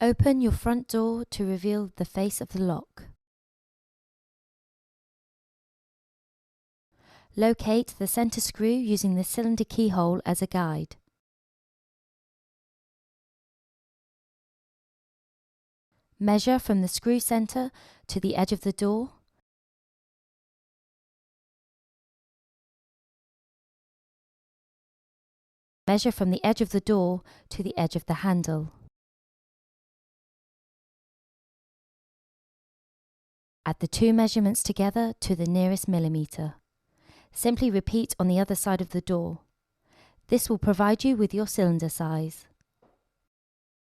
Open your front door to reveal the face of the lock. Locate the center screw using the cylinder keyhole as a guide. Measure from the screw center to the edge of the door. Measure from the edge of the door to the edge of the handle. Add the two measurements together to the nearest millimeter. Simply repeat on the other side of the door. This will provide you with your cylinder size.